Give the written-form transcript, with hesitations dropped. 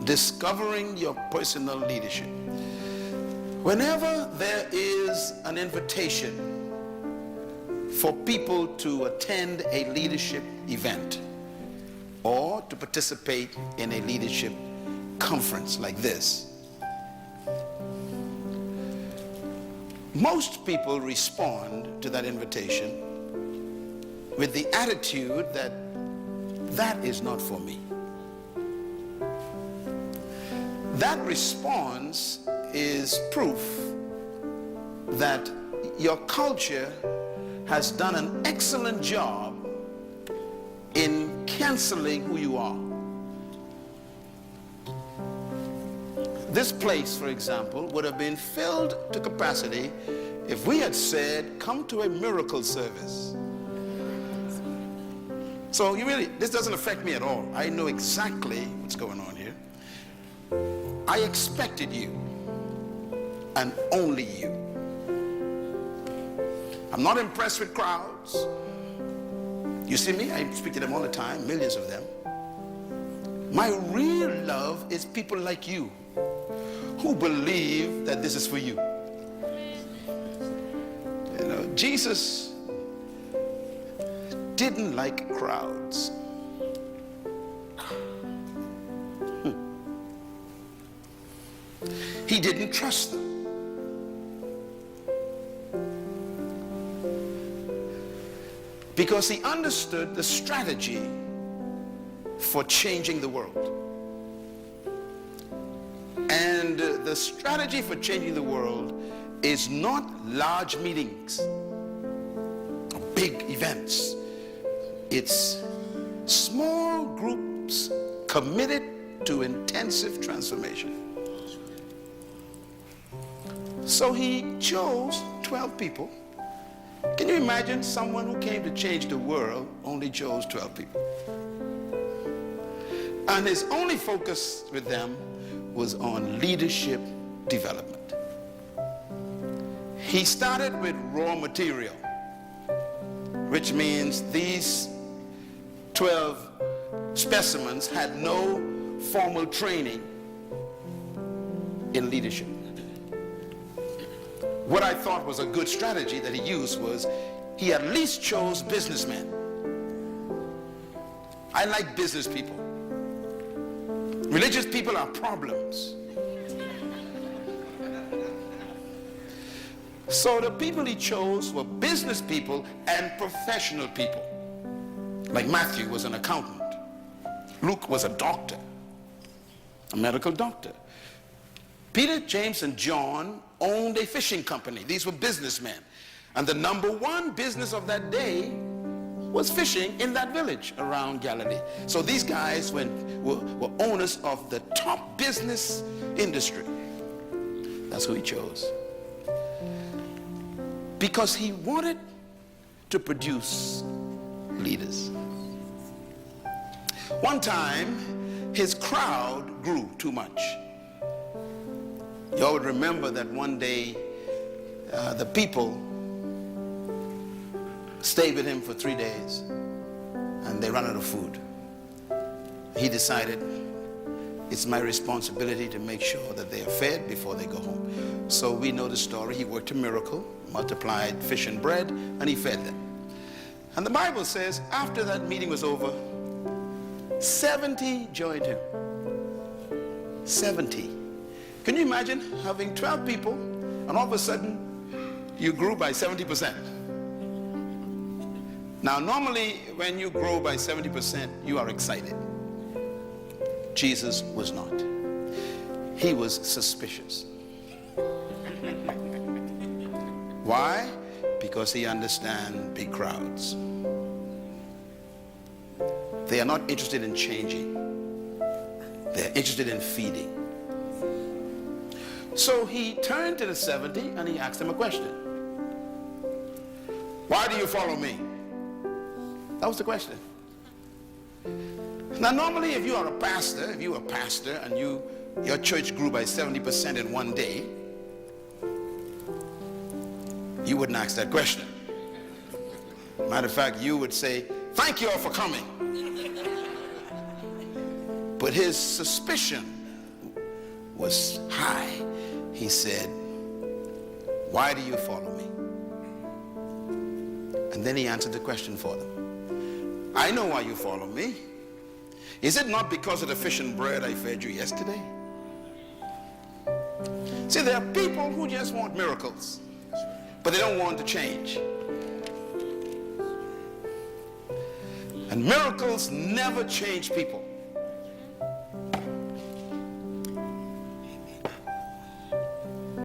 Discovering your personal leadership. Whenever there is an invitation for people to attend a leadership event or to participate in a leadership conference like this, most people respond to that invitation with the attitude that that is not for me. That response is proof that your culture has done an excellent job in canceling who you are. This place, for example, would have been filled to capacity if we had said, come to a miracle service. So this doesn't affect me at all. I know exactly what's going on here. I expected you, and only you. I'm not impressed with crowds. You see me? I speak to them all the time, millions of them. My real love is people like you who believe that this is for you. You know, Jesus didn't like crowds. He didn't trust them. Because he understood the strategy for changing the world. And the strategy for changing the world is not large meetings, big events. It's small groups committed to intensive transformation. So he chose 12 people. Can you imagine someone who came to change the world only chose 12 people? And his only focus with them was on leadership development. He started with raw material, which means these 12 specimens had no formal training in leadership. What I thought was a good strategy that he used was he at least chose businessmen. I like business people. Religious people are problems. So the people he chose were business people and professional people. Like Matthew was an accountant. Luke was a doctor, a medical doctor. Peter, James, and John owned a fishing company. These were businessmen. And the number one business of that day was fishing in that village around Galilee. So these guys were owners of the top business industry. That's who he chose. Because he wanted to produce leaders. One time, his crowd grew too much. You all would remember that one day the people stayed with him for 3 days and they ran out of food. He decided it's my responsibility to make sure that they are fed before they go home. So we know the story. He worked a miracle, multiplied fish and bread, and he fed them. And the Bible says after that meeting was over, 70 joined him. 70. Can you imagine having 12 people and all of a sudden you grew by 70%? Now normally when you grow by 70% you are excited. Jesus was not. He was suspicious. Why? Because he understands big crowds. They are not interested in changing. They are interested in feeding. So he turned to the 70 and he asked them a question. Why do you follow me? That was the question. Now normally if you are a pastor, if you are a pastor and your church grew by 70% in one day, you wouldn't ask that question. Matter of fact, you would say, thank you all for coming. But his suspicion was high, he said, "Why do you follow me?" And then he answered the question for them. "I know why you follow me. Is it not because of the fish and bread I fed you yesterday?" See, there are people who just want miracles, but they don't want to change. And miracles never change people.